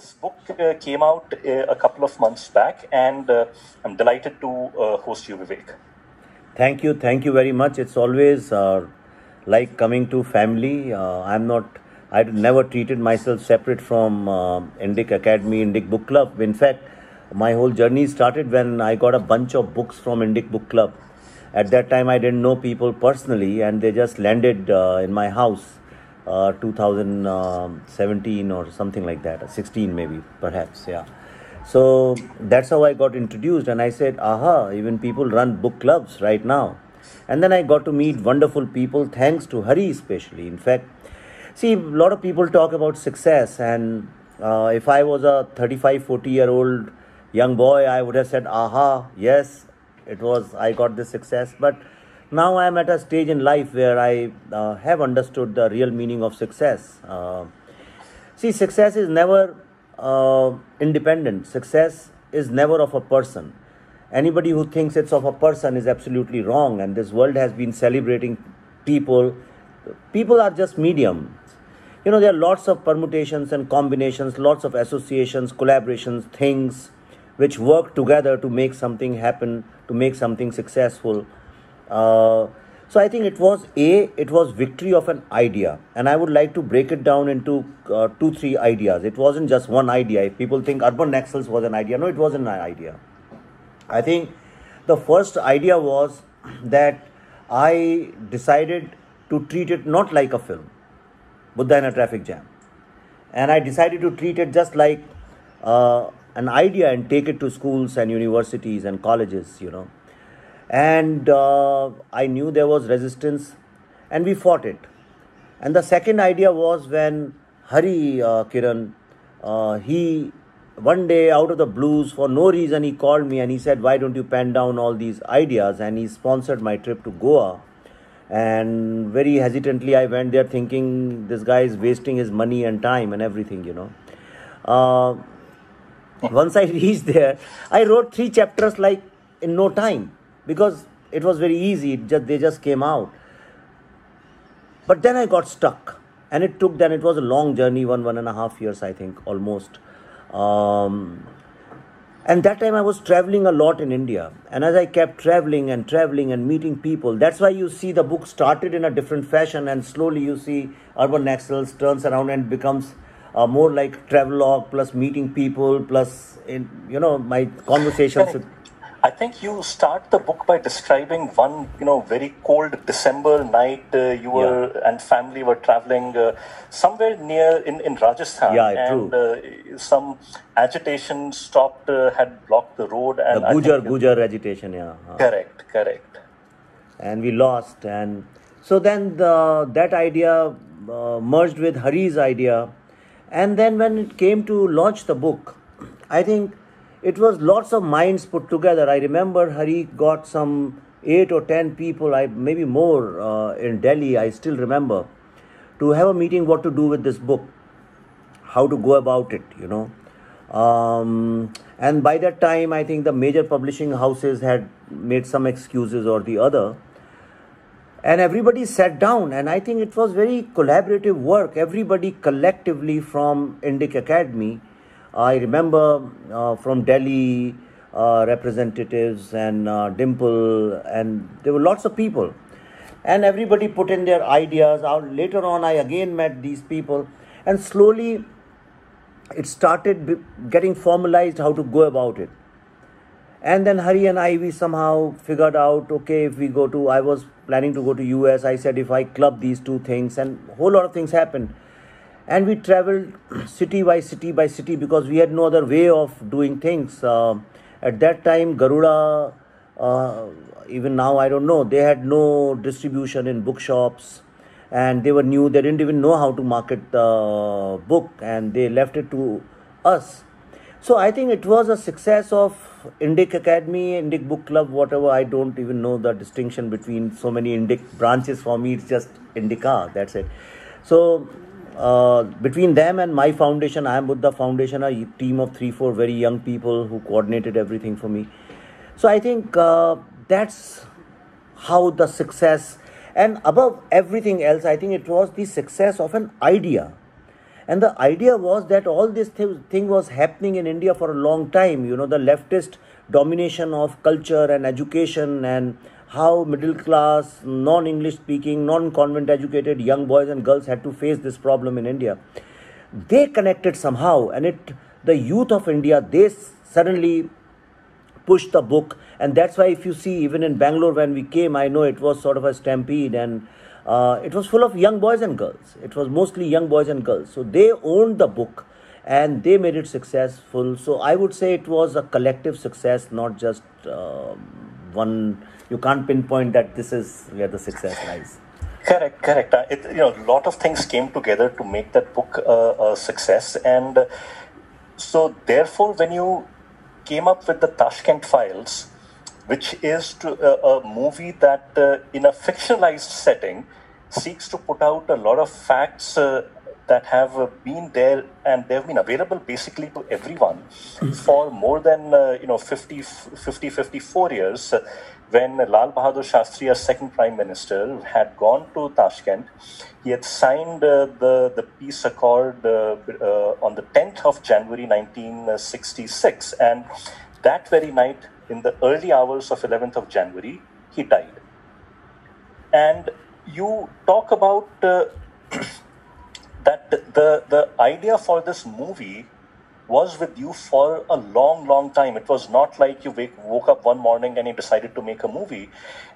this book came out a couple of months back, and I'm delighted to host you, Vivek. Thank you very much. It's always like coming to family. I never treated myself separate from Indic Academy, Indic Book Club. In fact, my whole journey started when I got a bunch of books from Indic Book Club. At that time, I didn't know people personally, and they just landed in my house, 2017 or something like that, 16 maybe, perhaps, yeah. So that's how I got introduced, and I said, aha, even people run book clubs right now. And then I got to meet wonderful people, thanks to Hari especially. In fact, see, a lot of people talk about success, and if I was a 35, 40-year-old young boy, I would have said, aha, yes, I got this success. But now I am at a stage in life where I have understood the real meaning of success. See, success is never independent. Success is never of a person. Anybody who thinks it's of a person is absolutely wrong. And this world has been celebrating people. People are just mediums. You know, there are lots of permutations and combinations, lots of associations, collaborations, things which work together to make something happen, to make something successful. So I think it was victory of an idea. And I would like to break it down into 2-3 ideas. It wasn't just one idea. If people think Urban Excels was an idea, no, it wasn't an idea. I think the first idea was that I decided to treat it not like a film, Buddha in a Traffic Jam. And I decided to treat it just like an idea and take it to schools and universities and colleges, you know. And I knew there was resistance, and we fought it. And the second idea was when Hari Kiran, he one day out of the blues, for no reason, he called me and he said, why don't you pen down all these ideas? And he sponsored my trip to Goa. And very hesitantly, I went there thinking this guy is wasting his money and time and everything, you know. Once I reached there, I wrote 3 chapters like in no time, because it was very easy. They just came out. But then I got stuck, and it was a long journey, 1.5 years, I think, almost. And that time I was traveling a lot in India. And as I kept traveling and meeting people, that's why you see the book started in a different fashion, and slowly you see Urban Excels turns around and becomes more like travelogue plus meeting people plus, my conversations. I think you start the book by describing one, very cold December night. And family were traveling somewhere near in Rajasthan. Yeah, and some agitation had blocked the road. And the Gujar agitation, yeah. Correct. And we lost. And so then that idea merged with Hari's idea. And then when it came to launch the book, I think it was lots of minds put together. I remember Hari got some 8 or 10 people, maybe more, in Delhi, I still remember, to have a meeting what to do with this book, how to go about it, you know. And by that time, I think the major publishing houses had made some excuses or the other. And everybody sat down, and I think it was very collaborative work. Everybody collectively from Indic Academy. I remember from Delhi representatives and Dimple, and there were lots of people. And everybody put in their ideas. Later on, I again met these people, and slowly it started getting formalized how to go about it. And then Hari and we somehow figured out, okay, I was planning to go to US. I said, if I club these 2 things, and a whole lot of things happened. And we traveled city by city by city because we had no other way of doing things. At that time, Garuda, even now, I don't know, they had no distribution in bookshops, and they were new. They didn't even know how to market the book, and they left it to us. So I think it was a success of Indic Academy, Indic Book Club, whatever. I don't even know the distinction between so many Indic branches. For me, it's just Indica, that's it. So between them and my foundation, I Am Buddha Foundation, a team of 3-4 very young people who coordinated everything for me. So I think that's how the success, and above everything else, I think it was the success of an idea. And the idea was that all this thing was happening in India for a long time. The leftist domination of culture and education, and how middle class, non-English speaking, non-convent educated young boys and girls had to face this problem in India. They connected somehow, and the youth of India, they suddenly pushed the book. And that's why if you see, even in Bangalore when we came, I know it was sort of a stampede, and it was full of young boys and girls. It was mostly young boys and girls. So they owned the book and they made it successful. So I would say it was a collective success, not just one. You can't pinpoint that this is where the success lies. Correct. A lot of things came together to make that book a success. And so therefore, when you came up with the Tashkent Files, which is a movie that in a fictionalized setting seeks to put out a lot of facts that have been there, and they've been available basically to everyone for more than 54 years. When Lal Bahadur Shastri, our second Prime Minister, had gone to Tashkent, he had signed the peace accord on the 10th of January 1966, and that very night, in the early hours of 11th of January, he died. And you talk about that the idea for this movie was with you for a long time. It was not like you woke up one morning and you decided to make a movie.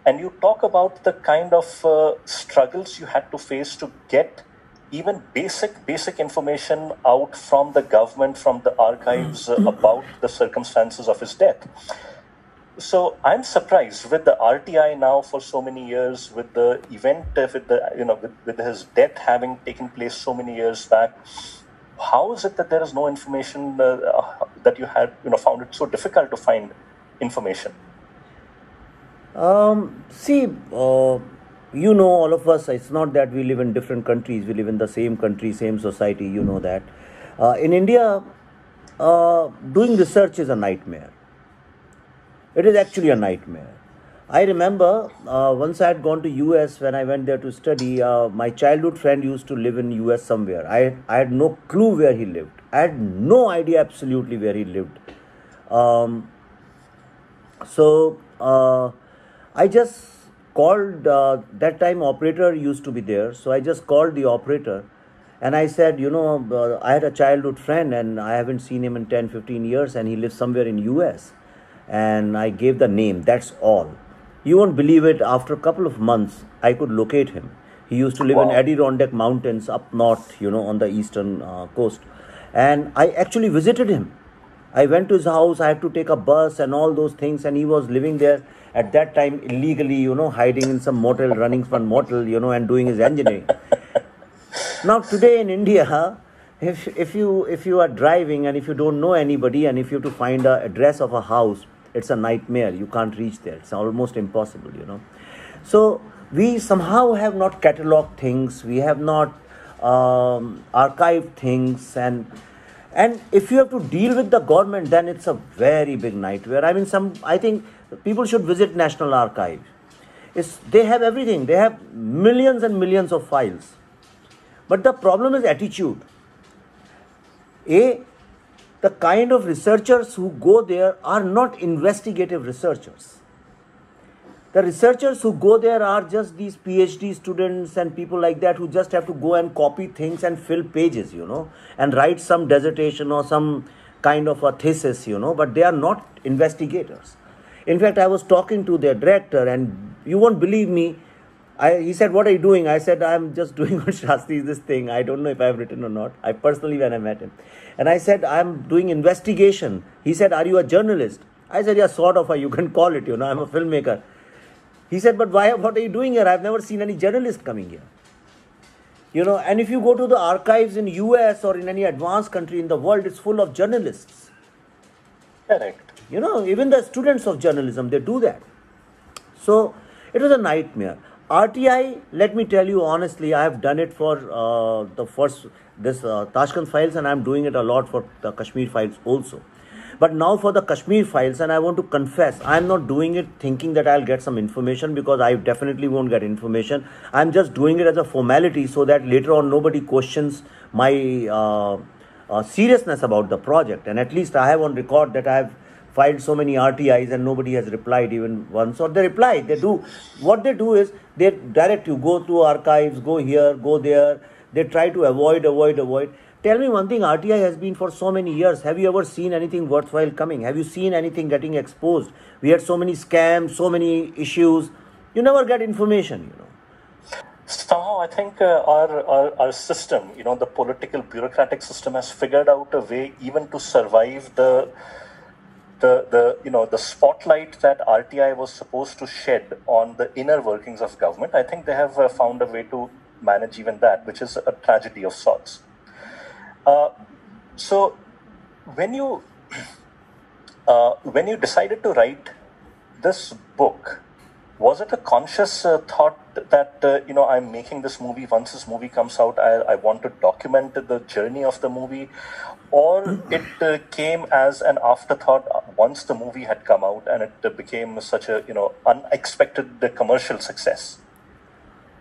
And you talk about the kind of struggles you had to face to get even basic information out from the government, from the archives about the circumstances of his death. So I'm surprised with the RTI now for so many years, with the event, with his death having taken place so many years back. How is it that there is no information that you had, found it so difficult to find information? All of us, it's not that we live in different countries. We live in the same country, same society, that. In India, doing research is a nightmare. It is actually a nightmare. I remember once I had gone to US. When I went there to study, my childhood friend used to live in US somewhere. I had no clue where he lived. I had no idea absolutely where he lived. I just called, that time operator used to be there. So I just called the operator and I said, I had a childhood friend and I haven't seen him in 10-15 years and he lives somewhere in US. And I gave the name, that's all. You won't believe it, after a couple of months, I could locate him. He used to live in Adirondack Mountains up north, on the eastern coast. And I actually visited him. I went to his house, I had to take a bus and all those things. And he was living there at that time illegally, hiding in some motel, running from motel, and doing his engineering. Now today in India, if you are driving and if you don't know anybody and if you have to find the address of a house, it's a nightmare. You can't reach there. It's almost impossible, So we somehow have not catalogued things. We have not archived things. And if you have to deal with the government, then it's a very big nightmare. I think people should visit National Archives. They have everything. They have millions and millions of files. But the problem is attitude. The kind of researchers who go there are not investigative researchers. The researchers who go there are just these PhD students and people like that who just have to go and copy things and fill pages, and write some dissertation or some kind of a thesis, but they are not investigators. In fact, I was talking to their director and you won't believe me. He said, what are you doing? I said, I'm just doing what Shastri, this thing. I don't know if I've written or not. I personally, when I met him. And I said, I'm doing investigation. He said, are you a journalist? I said, yeah, sort of. You can call it, I'm a filmmaker. He said, but what are you doing here? I've never seen any journalist coming here. And if you go to the archives in US or in any advanced country in the world, it's full of journalists. Correct. Even the students of journalism, they do that. So it was a nightmare. RTI, let me tell you honestly, I have done it for Tashkent Files, and I'm doing it a lot for the Kashmir Files also. But now for the Kashmir files, and I want to confess, I'm not doing it thinking that I'll get some information, because I definitely won't get information. I'm just doing it as a formality so that later on nobody questions my seriousness about the project. And at least I have on record that I have filed so many RTIs and nobody has replied even once. Or they reply. They do. What they do is they direct you, go to archives, go here, go there. They try to avoid. Tell me one thing, RTI has been for so many years. Have you ever seen anything worthwhile coming? Have you seen anything getting exposed? We had so many scams, so many issues. You never get information, Somehow, I think our system, the political bureaucratic system, has figured out a way even to survive the spotlight that RTI was supposed to shed on the inner workings of government. I think they have found a way to manage even that, which is a tragedy of sorts. So when you decided to write this book, was it a conscious thought that I'm making this movie? Once this movie comes out, I want to document the journey of the movie, or it came as an afterthought once the movie had come out and it became such a unexpected commercial success?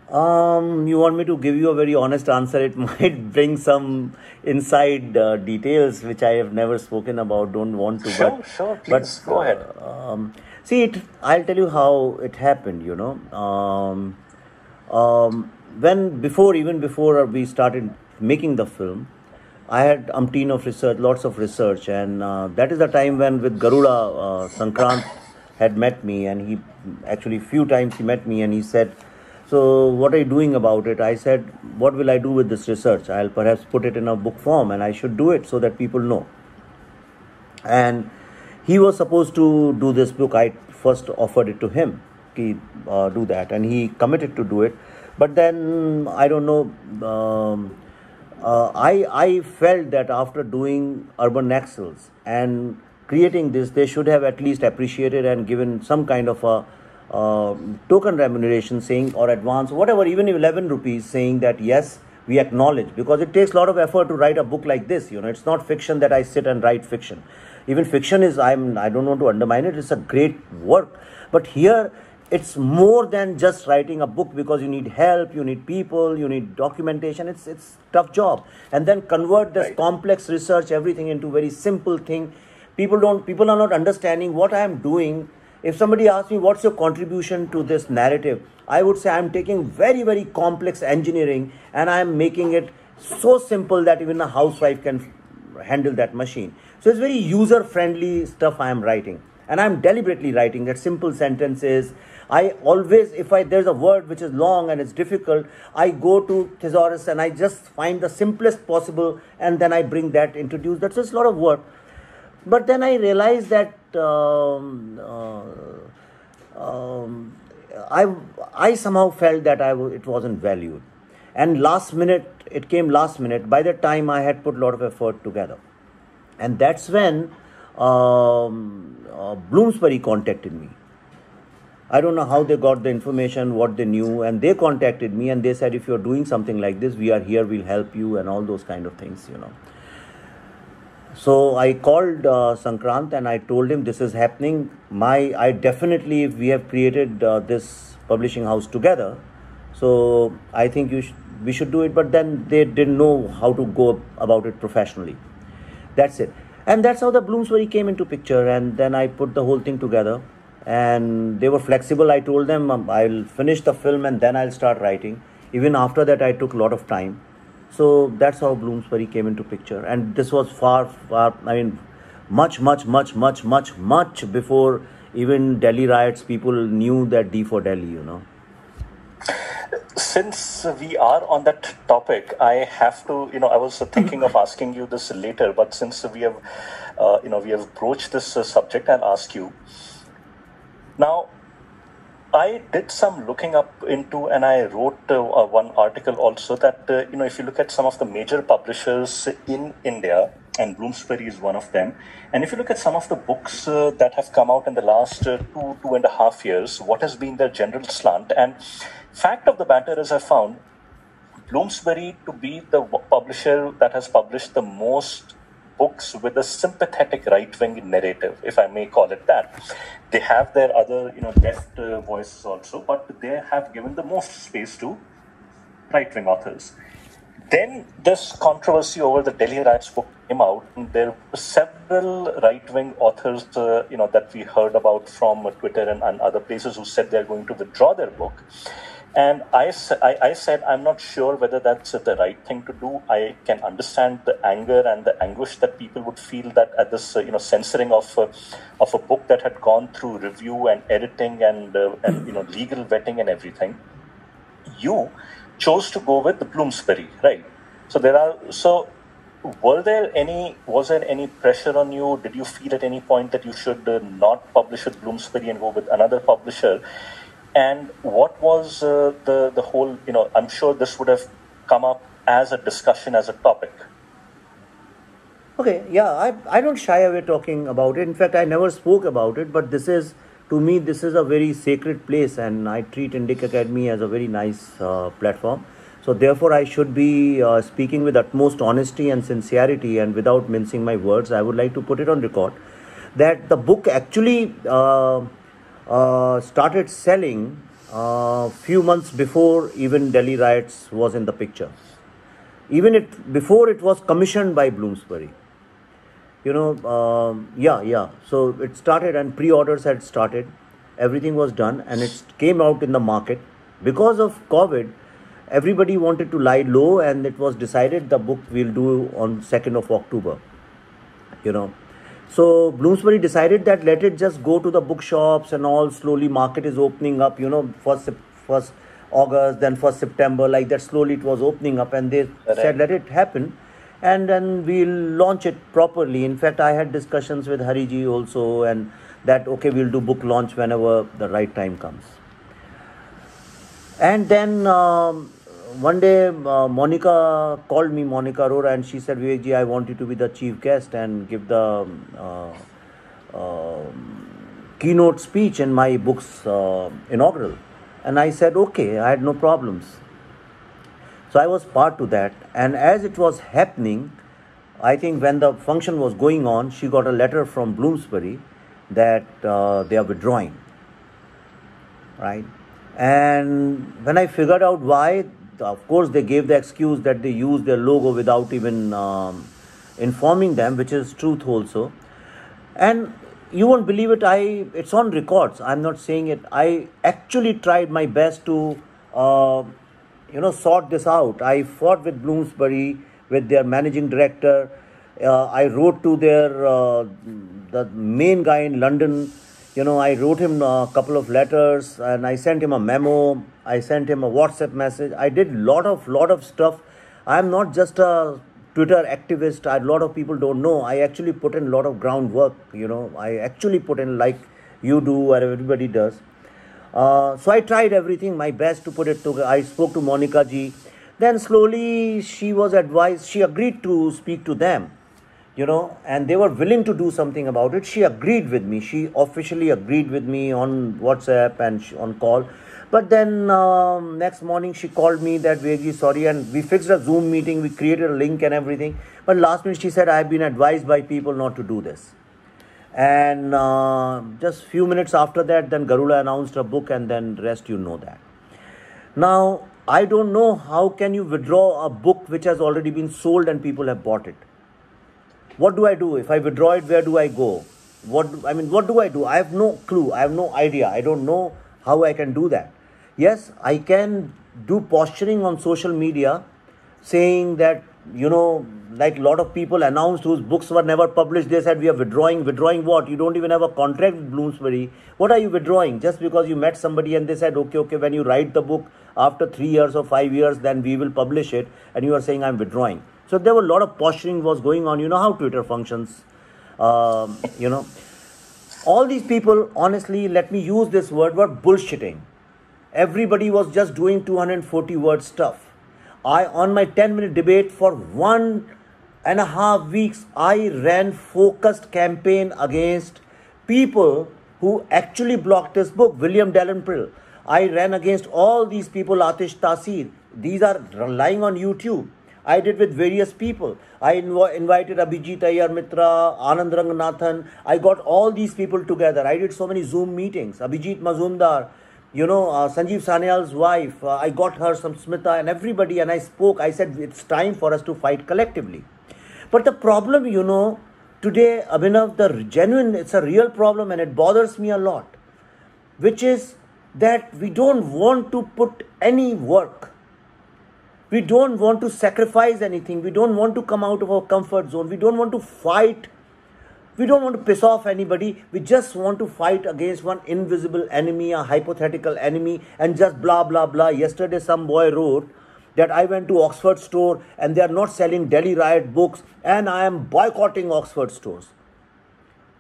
You want me to give you a very honest answer? It might bring some inside details which I have never spoken about. Don't want to. Sure. Please go ahead. I'll tell you how it happened. Even before we started making the film, I had umpteen of research, lots of research, and that is the time when with Garuda Sankrant had met me, and he actually few times he met me, and he said, "So what are you doing about it?" I said, "What will I do with this research? I'll perhaps put it in a book form, and I should do it so that people know." And he was supposed to do this book. I first offered it to him, do that, and he committed to do it. But then I don't know. I felt that after doing Urban Excels and creating this, they should have at least appreciated and given some kind of a token remuneration, saying, or advance, whatever, even 11 rupees, saying that yes, we acknowledge, because it takes a lot of effort to write a book like this. It's not fiction that I sit and write fiction. Even fiction is, I don't want to undermine it, it's a great work. But here, it's more than just writing a book, because you need help, you need people, you need documentation. It's tough job. And then convert this complex research, everything, into very simple thing. People are not understanding what I am doing. If somebody asks me, what's your contribution to this narrative? I would say I'm taking very, very complex engineering and I'm making it so simple that even a housewife can handle that machine. So it's very user-friendly stuff I am writing. And I'm deliberately writing that simple sentences. I always, there's a word which is long and it's difficult, I go to thesaurus and I just find the simplest possible, and then I bring that, introduce. That's just a lot of work. But then I realized that I somehow felt that it wasn't valued. And it came last minute. By the time I had put a lot of effort together. And that's when Bloomsbury contacted me. I don't know how they got the information, what they knew, and they contacted me and they said, if you're doing something like this, we are here, we'll help you, and all those kind of things, So I called Sankrant and I told him this is happening. I definitely, if we have created this publishing house together, so I think we should do it. But then they didn't know how to go about it professionally. That's it. And that's how the Bloomsbury came into picture. And then I put the whole thing together. And they were flexible. I told them I'll finish the film and then I'll start writing. Even after that, I took a lot of time. So that's how Bloomsbury came into picture. And this was much before even Delhi riots, people knew that D for Delhi, Since we are on that topic, I have to, I was thinking of asking you this later, but since we have, we have broached this subject, I'll ask you. Now, I did some looking up into, and I wrote one article also that, if you look at some of the major publishers in India, and Bloomsbury is one of them, and if you look at some of the books that have come out in the last 2.5 years, what has been their general slant? And fact of the matter is, I found Bloomsbury to be the publisher that has published the most books with a sympathetic right-wing narrative, if I may call it that. They have their other, left voices also, but they have given the most space to right-wing authors. Then this controversy over the Delhi riots book came out, and there were several right-wing authors, that we heard about from Twitter and other places who said they're going to withdraw their book. And I said, I'm not sure whether that's the right thing to do. I can understand the anger and the anguish that people would feel that at this, censoring of a book that had gone through review and editing and legal vetting and everything. You chose to go with the Bloomsbury, right? So was there any pressure on you? Did you feel at any point that you should not publish with Bloomsbury and go with another publisher? And what was the whole, I'm sure this would have come up as a discussion, as a topic. Okay, yeah, I don't shy away talking about it. In fact, I never spoke about it, but to me, this is a very sacred place, and I treat Indic Academy as a very nice platform. So therefore, I should be speaking with utmost honesty and sincerity, and without mincing my words. I would like to put it on record that the book actually started selling few months before even Delhi riots was in the picture. Before it was commissioned by Bloomsbury. So it started, and pre-orders had started. Everything was done, and it came out in the market. Because of COVID, everybody wanted to lie low, and it was decided the book we'll do on 2nd of October. So Bloomsbury decided that let it just go to the bookshops and all. Slowly market is opening up, first August, then 1st September, like that. Slowly it was opening up, and they said let it happen, and then we'll launch it properly. In fact, I had discussions with Hariji also, and that okay, we'll do book launch whenever the right time comes. And then one day Monica called me, Monica Arora, and she said, Vivekji, I want you to be the chief guest and give the keynote speech in my book's inaugural. And I said, okay, I had no problems. So I was part to that. And as it was happening, I think when the function was going on, she got a letter from Bloomsbury that they are withdrawing. Right? And when I figured out why, of course, they gave the excuse that they used their logo without even informing them, which is truth also. And you won't believe it, it's on records. I'm not saying it. I actually tried my best to, sort this out. I fought with Bloomsbury, with their managing director. I wrote to the main guy in London. I wrote him a couple of letters, and I sent him a memo. I sent him a WhatsApp message. I did lot of stuff. I'm not just a Twitter activist. A lot of people don't know. I actually put in a lot of groundwork. I actually put in like you do or everybody does. So I tried everything, my best to put it together. I spoke to Monica ji. Then slowly she was advised. She agreed to speak to them. And they were willing to do something about it. She agreed with me. She officially agreed with me on WhatsApp and on call. But then next morning she called me that, Vivekji, sorry, and we fixed a Zoom meeting. We created a link and everything. But last minute she said, I've been advised by people not to do this. And just few minutes after that, then Garuda announced a book, and then rest you know that. Now, I don't know how can you withdraw a book which has already been sold and people have bought it. What do I do? If I withdraw it, where do I go? What do I do? I have no clue. I have no idea. I don't know how I can do that. Yes, I can do posturing on social media saying that, like a lot of people announced whose books were never published. They said, we are withdrawing. Withdrawing what? You don't even have a contract with Bloomsbury. What are you withdrawing? Just because you met somebody and they said, okay, when you write the book after 3 years or 5 years, then we will publish it. And you are saying I'm withdrawing. So there were a lot of posturing was going on. You know how Twitter functions. All these people, honestly, let me use this word, were bullshitting. Everybody was just doing 240 word stuff. On my 10-minute debate for 1.5 weeks, I ran focused campaign against people who actually blocked this book. William Dalrymple. I ran against all these people, Atish Tasir. These are relying on YouTube. I did with various people. I invited Abhijit Ayyar Mitra, Anand Ranganathan. I got all these people together. I did so many Zoom meetings. Abhijit Mazumdar, Sanjeev Sanyal's wife. I got her, some Smita and everybody, and I spoke. I said, it's time for us to fight collectively. But the problem, today, Abhinav, it's a real problem and it bothers me a lot, which is that we don't want to put any work. We don't want to sacrifice anything. We don't want to come out of our comfort zone. We don't want to fight. We don't want to piss off anybody. We just want to fight against one invisible enemy, a hypothetical enemy, and just blah, blah, blah. Yesterday, some boy wrote that I went to Oxford store and they are not selling Delhi riot books and I am boycotting Oxford stores.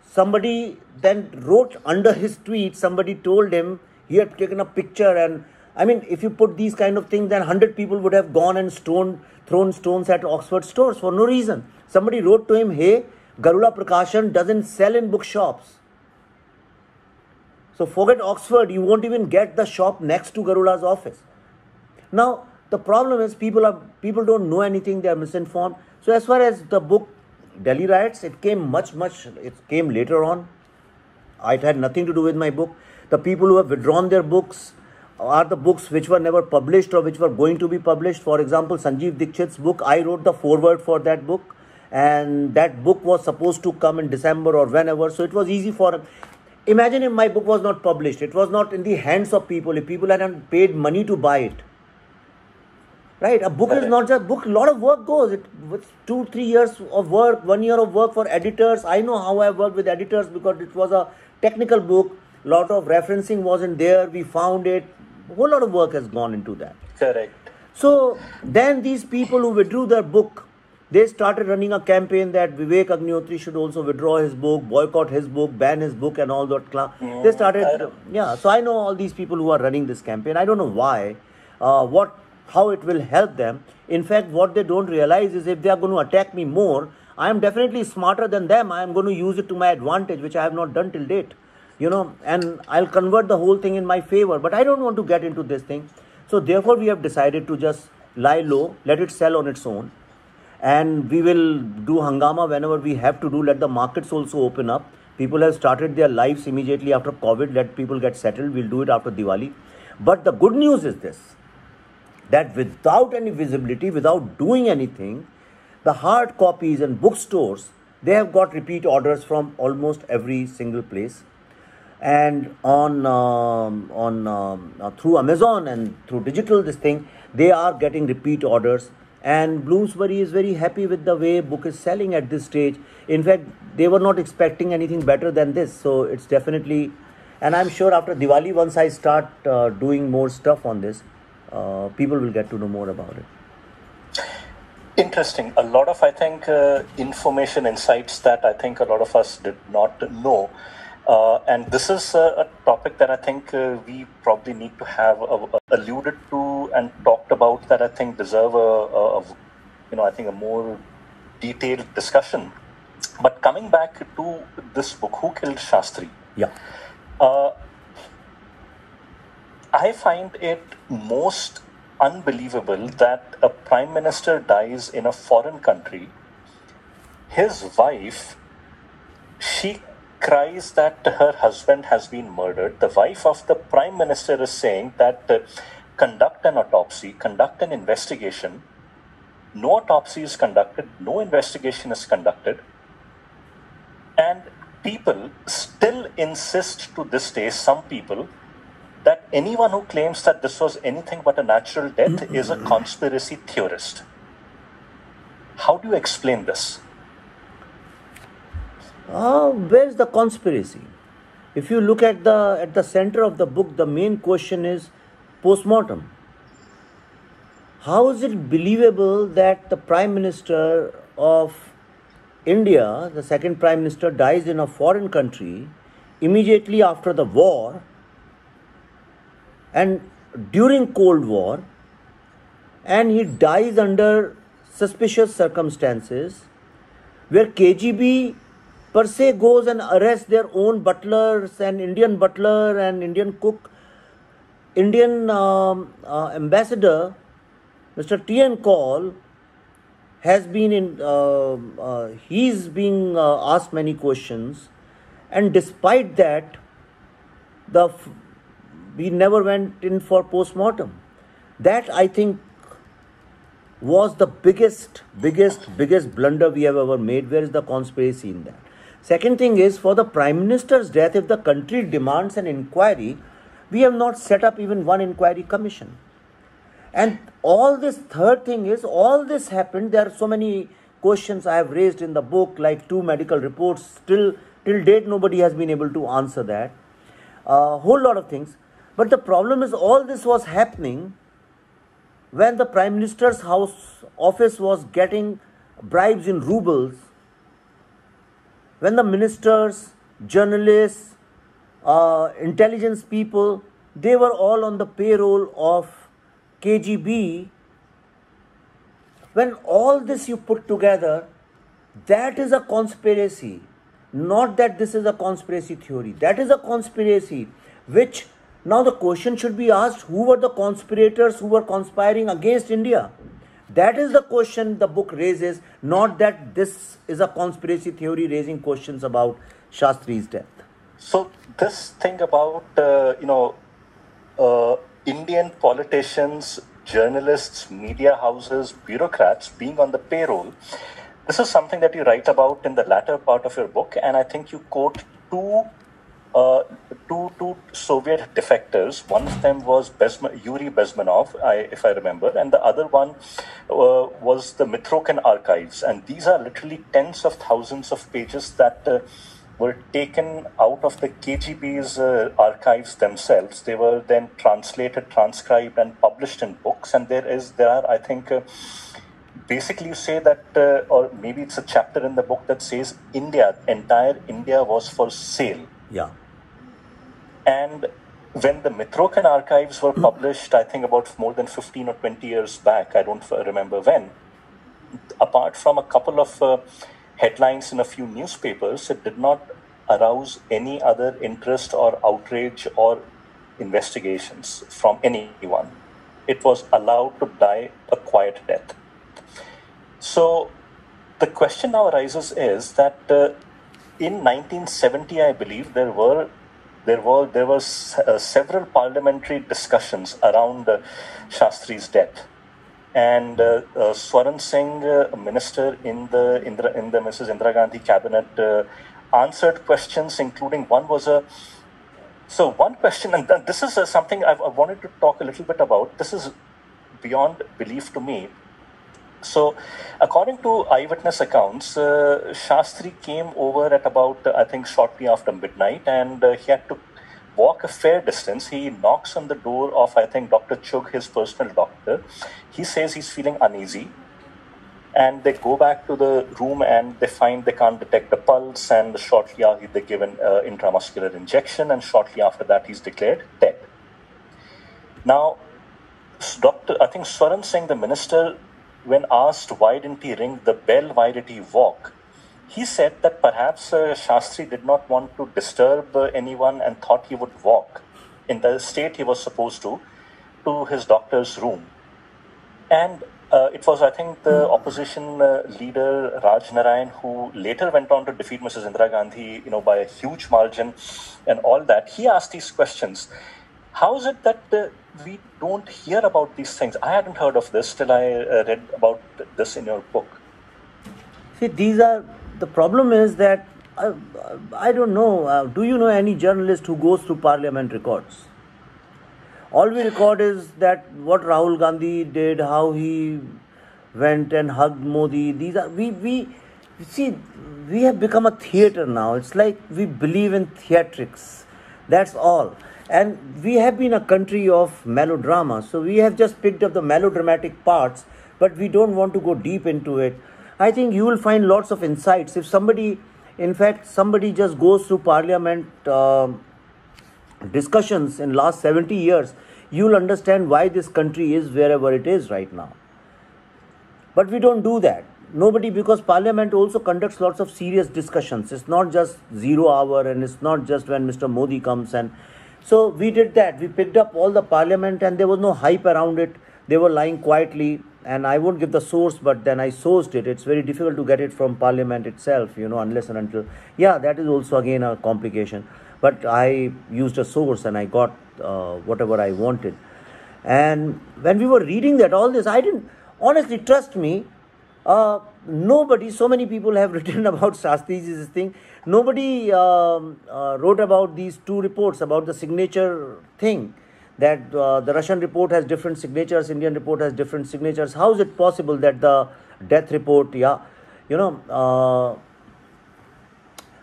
Somebody then wrote under his tweet, somebody told him he had taken a picture, and I mean, if you put these kind of things, then 100 people would have gone and thrown stones at Oxford stores for no reason. Somebody wrote to him, hey, Garuda Prakashan doesn't sell in bookshops. So forget Oxford, you won't even get the shop next to Garuda's office. Now, the problem is people don't know anything, they are misinformed. So as far as the book Delhi Riots, it came it came later on. It had nothing to do with my book. The people who have withdrawn their books are the books which were never published or which were going to be published. For example, Sanjeev Dikshit's book, I wrote the foreword for that book, and that book was supposed to come in December or whenever, so it was easy for him. Imagine if my book was not published, it was not in the hands of people, if people hadn't paid money to buy it. Right, a book is not just a book, a lot of work goes. It was 2-3 years of work, 1 year of work for editors. I know how I worked with editors because it was a technical book. A lot of referencing wasn't there. We found it. A whole lot of work has gone into that. Correct. So then these people who withdrew their book, they started running a campaign that Vivek Agnihotri should also withdraw his book, boycott his book, ban his book and all that. They started, so I know all these people who are running this campaign. I don't know why, how it will help them. In fact, what they don't realize is if they are going to attack me more, I am definitely smarter than them. I am going to use it to my advantage, which I have not done till date. And I'll convert the whole thing in my favor. But I don't want to get into this thing. So therefore, we have decided to just lie low, let it sell on its own. And we will do hangama whenever we have to do. Let the markets also open up. People have started their lives immediately after COVID. Let people get settled. We'll do it after Diwali. But the good news is this, that without any visibility, without doing anything, the hard copies and bookstores, they have got repeat orders from almost every single place. And through Amazon and through digital they are getting repeat orders. And Bloomsbury is very happy with the way book is selling at this stage. In fact, they were not expecting anything better than this. So it's definitely, and I'm sure after Diwali, once I start doing more stuff on this, people will get to know more about it. Interesting. A lot of, I think, information, insights that I think a lot of us did not know. And this is a topic that I think we probably need to have alluded to and talked about, that I think deserve I think a more detailed discussion. But coming back to this book, Who Killed Shastri? Yeah. I find it most unbelievable that a prime minister dies in a foreign country. His wife, she cries that her husband has been murdered. The wife of the prime minister is saying that conduct an autopsy, conduct an investigation. No autopsy is conducted, no investigation is conducted. And people still insist to this day, some people, that anyone who claims that this was anything but a natural death is a conspiracy theorist. How do you explain this? Where's the conspiracy? If you look at the center of the book, the main question is post-mortem. How is it believable that the Prime Minister of India, the second Prime Minister, dies in a foreign country immediately after the war and during Cold War, and he dies under suspicious circumstances, where KGB per se goes and arrests their own butlers and Indian butler and Indian cook. Indian ambassador, Mr. T.N. Kaul, has been he's being asked many questions, and despite that, we never went in for post-mortem. That, I think, was the biggest blunder we have ever made. Where is the conspiracy in that? Second thing is, for the Prime Minister's death, if the country demands an inquiry, we have not set up even one inquiry commission. And all this, third thing is, all this happened. There are so many questions I have raised in the book, like 2 medical reports. Till date, nobody has been able to answer that. A whole lot of things. But the problem is, all this was happening when the Prime Minister's office was getting bribes in rubles, when the ministers, journalists, intelligence people, they were all on the payroll of KGB. When all this you put together, that is a conspiracy. Not that this is a conspiracy theory. That is a conspiracy which, now the question should be asked, who were the conspirators who were conspiring against India? That is the question the book raises, not that this is a conspiracy theory raising questions about Shastri's death. So this thing about, Indian politicians, journalists, media houses, bureaucrats being on the payroll, this is something that you write about in the latter part of your book, and I think you quote two Soviet defectors. One of them was Yuri Bezmenov, if I remember, and the other one was the Mitrokin archives. And these are literally tens of thousands of pages that were taken out of the KGB's archives themselves. They were then translated, transcribed, and published in books. And there are, I think, basically you say that, or maybe it's a chapter in the book that says entire India was for sale. Yeah. And when the Mitrokin archives were published, I think about more than 15 or 20 years back, I don't remember when, apart from a couple of headlines in a few newspapers, it did not arouse any other interest or outrage or investigations from anyone. It was allowed to die a quiet death. So the question now arises is that in 1970, I believe, there were several parliamentary discussions around Shastri's death, and Swaran Singh, a minister in the Mrs. Indira Gandhi cabinet, answered questions, including one question, and this is something I wanted to talk a little bit about. This is beyond belief to me. So, according to eyewitness accounts, Shastri came over at about, I think, shortly after midnight, and he had to walk a fair distance. He knocks on the door of, I think, Dr. Chugh, his personal doctor. He says he's feeling uneasy, and they go back to the room and they find they can't detect the pulse, and shortly after they give an intramuscular injection, and shortly after that he's declared dead. Now, I think Swaran Singh, the minister, when asked why didn't he ring the bell, why did he walk, he said that perhaps Shastri did not want to disturb anyone and thought he would walk in the state he was supposed to his doctor's room. And it was, I think, the opposition leader Raj Narayan who later went on to defeat Mrs. Indira Gandhi, by a huge margin and all that. He asked these questions. How is it that we don't hear about these things? I hadn't heard of this till I read about this in your book. See, the problem is that, I don't know, do you know any journalist who goes through parliament records? All we record is that what Rahul Gandhi did, how he went and hugged Modi. These are, we have become a theatre now. It's like we believe in theatrics. That's all. And we have been a country of melodrama, so we have just picked up the melodramatic parts, but we don't want to go deep into it. I think you will find lots of insights. If somebody just goes through parliament discussions in last 70 years, you will understand why this country is wherever it is right now. But we don't do that. Nobody, because parliament also conducts lots of serious discussions. It's not just 0 hour, and it's not just when Mr. Modi comes. And so we did that. We picked up all the parliament, and there was no hype around it. They were lying quietly. and I won't give the source, but then I sourced it. It's very difficult to get it from Parliament itself, unless and until. Yeah, that is also again a complication. But I used a source and I got whatever I wanted. And when we were reading that, all this, I didn't, honestly, trust me, nobody, so many people have written about Shastri's thing. Nobody wrote about these two reports, about the signature thing, that the Russian report has different signatures, Indian report has different signatures. How is it possible that the death report,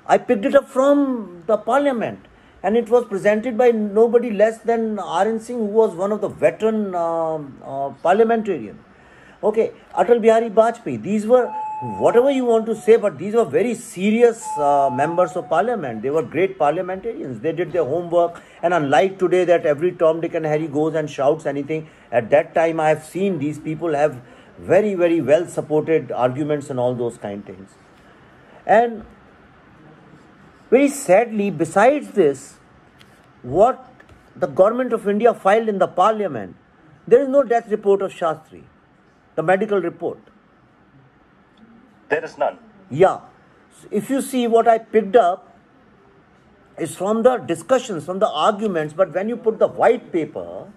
I picked it up from the Parliament, and it was presented by nobody less than R.N. Singh, who was one of the veteran parliamentarian. Okay, Atal Bihari Vajpayee, these were, whatever you want to say, but these were very serious members of parliament. They were great parliamentarians. They did their homework, and unlike today that every Tom, Dick and Harry goes and shouts anything, at that time I have seen these people have very, very well supported arguments and all those kind of things. And very sadly, besides this, what the government of India filed in the parliament, there is no death report of Shastri, the medical report. There is none. Yeah. So if you see, what I picked up is from the discussions, from the arguments, but when you put the white paper,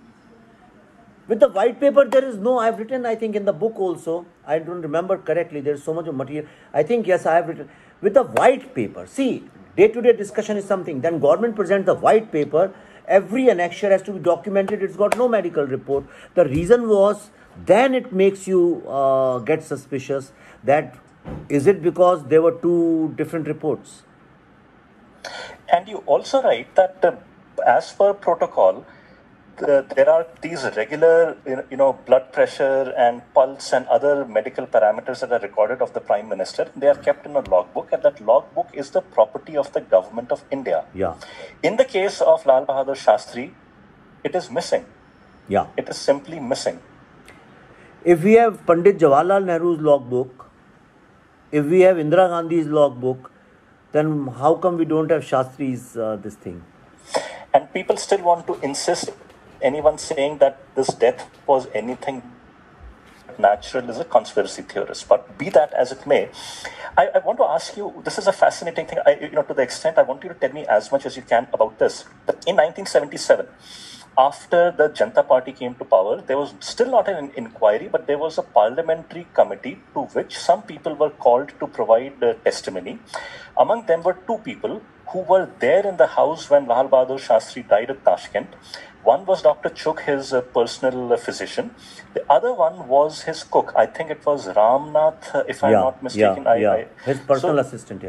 with the white paper there is no, I've written, I think in the book also, I don't remember correctly, there is so much of material. I think, yes, I have written, with the white paper, see, day-to-day discussion is something, then government presents the white paper, every annexure has to be documented, it's got no medical report. The reason was, then it makes you get suspicious that, is it because there were two different reports? And you also write that as per protocol, there are these regular, blood pressure and pulse and other medical parameters that are recorded of the Prime Minister. They are kept in a logbook, and that logbook is the property of the government of India. Yeah. In the case of Lal Bahadur Shastri, it is missing. Yeah. It is simply missing. If we have Pandit Jawaharlal Nehru's logbook, if we have Indira Gandhi's logbook, then how come we don't have Shastri's this thing? And people still want to insist, anyone saying that this death was anything natural is a conspiracy theorist. But be that as it may, I want to ask you, this is a fascinating thing, to the extent I want you to tell me as much as you can about this. But in 1977, after the Janata Party came to power, there was still not an inquiry, but there was a parliamentary committee to which some people were called to provide testimony. Among them were two people who were there in the house when Lal Bahadur Shastri died at Tashkent. One was Dr. Chugh, his personal physician. The other one was his cook. I think it was Ramnath, if I'm not mistaken. His personal assistant,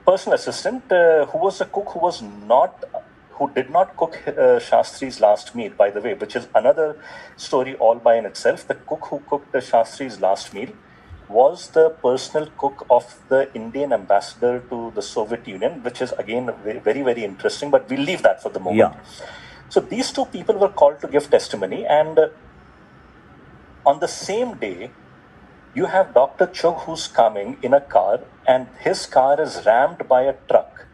Personal assistant, who was a cook who did not cook Shastri's last meal, by the way, which is another story all by in itself. The cook who cooked Shastri's last meal was the personal cook of the Indian ambassador to the Soviet Union, which is again very, very interesting, but we'll leave that for the moment. Yeah. So these two people were called to give testimony, and on the same day, you have Dr. Chugh who's coming in a car, and his car is rammed by a truck.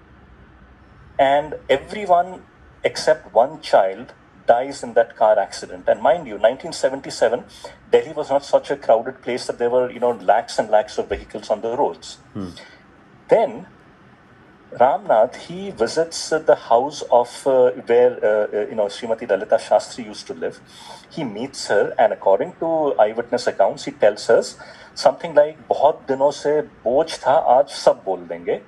And everyone except one child dies in that car accident. And mind you, 1977, Delhi was not such a crowded place that there were, lakhs and lakhs of vehicles on the roads. Then Ramnath, he visits the house of where, Srimati Lalita Shastri used to live. He meets her, and according to eyewitness accounts, he tells us something like, "Bahut dinon se boj tha, aaj sab bol denge."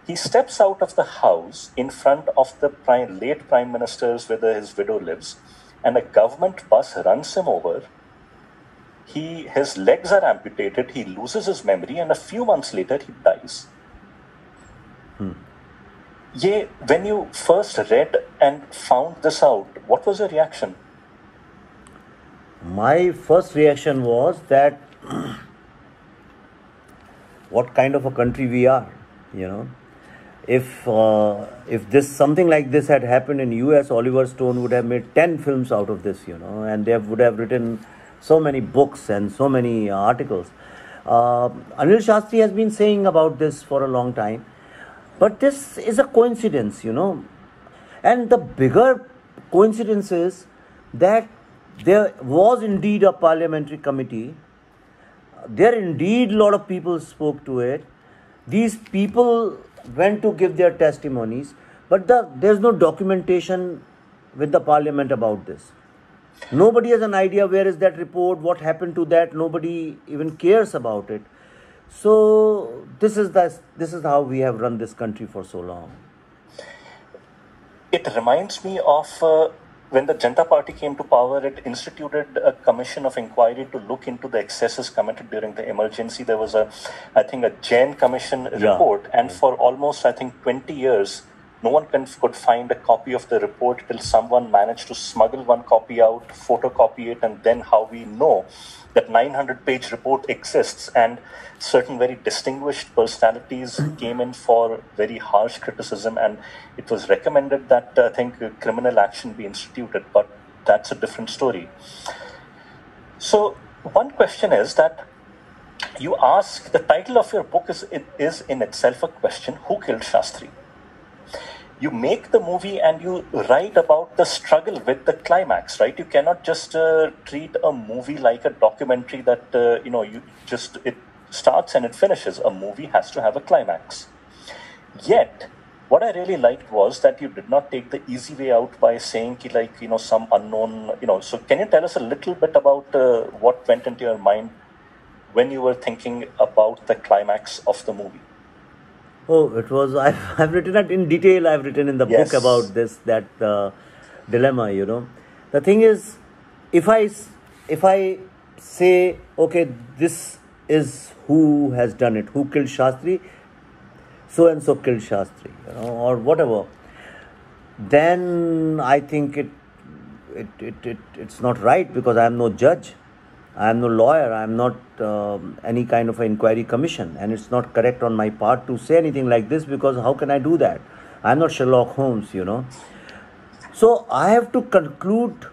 He steps out of the house in front of the late Prime Minister's where his widow lives, and a government bus runs him over. His legs are amputated, he loses his memory, and a few months later he dies. When you first read and found this out, what was your reaction? My first reaction was that what kind of a country we are, If this something like this had happened in US, Oliver Stone would have made 10 films out of this, and they would have written so many books and so many articles. Anil Shastri has been saying about this for a long time, but this is a coincidence, and the bigger coincidence is that there was indeed a parliamentary committee. There indeed a lot of people spoke to it. These people went to give their testimonies, but there's no documentation with the parliament about this. Nobody has an idea where is that report, what happened to that. Nobody even cares about it. So this is how we have run this country for so long. It reminds me of when the Janata Party came to power, it instituted a commission of inquiry to look into the excesses committed during the emergency. There was I think, a Jain commission report, and for almost, I think, 20 years, no one could find a copy of the report till someone managed to smuggle one copy out, photocopy it, and then how we know that 900-page report exists, and certain very distinguished personalities came in for very harsh criticism, and it was recommended that, I think, criminal action be instituted, but that's a different story. So one question is that you ask, the title of your book is in itself a question: who killed Shastri? You make the movie and you write about the struggle with the climax, right? You cannot just treat a movie like a documentary that, it starts and it finishes. A movie has to have a climax. Yet, what I really liked was that you did not take the easy way out by saying, some unknown, so can you tell us a little bit about what went into your mind when you were thinking about the climax of the movie? Oh, it was, I've written it in detail. I've written in the book about that dilemma, The thing is, if I say, okay, this is who has done it, who killed Shastri, so and so killed Shastri, or whatever, then I think it's not right, because I am no judge. I am no lawyer, I am not any kind of an inquiry commission, and it's not correct on my part to say anything like this, because how can I do that? I am not Sherlock Holmes, So I have to conclude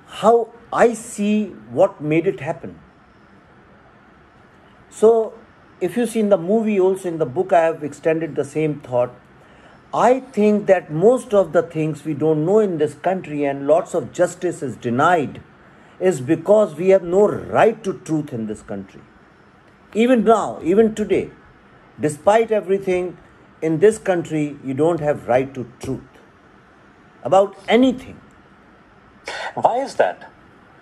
how I see what made it happen. So if you see in the movie, also in the book, I have extended the same thought. I think that most of the things we don't know in this country, and lots of justice is denied, is because we have no right to truth in this country. Even now, even today, despite everything, in this country, you don't have right to truth about anything. Why is that?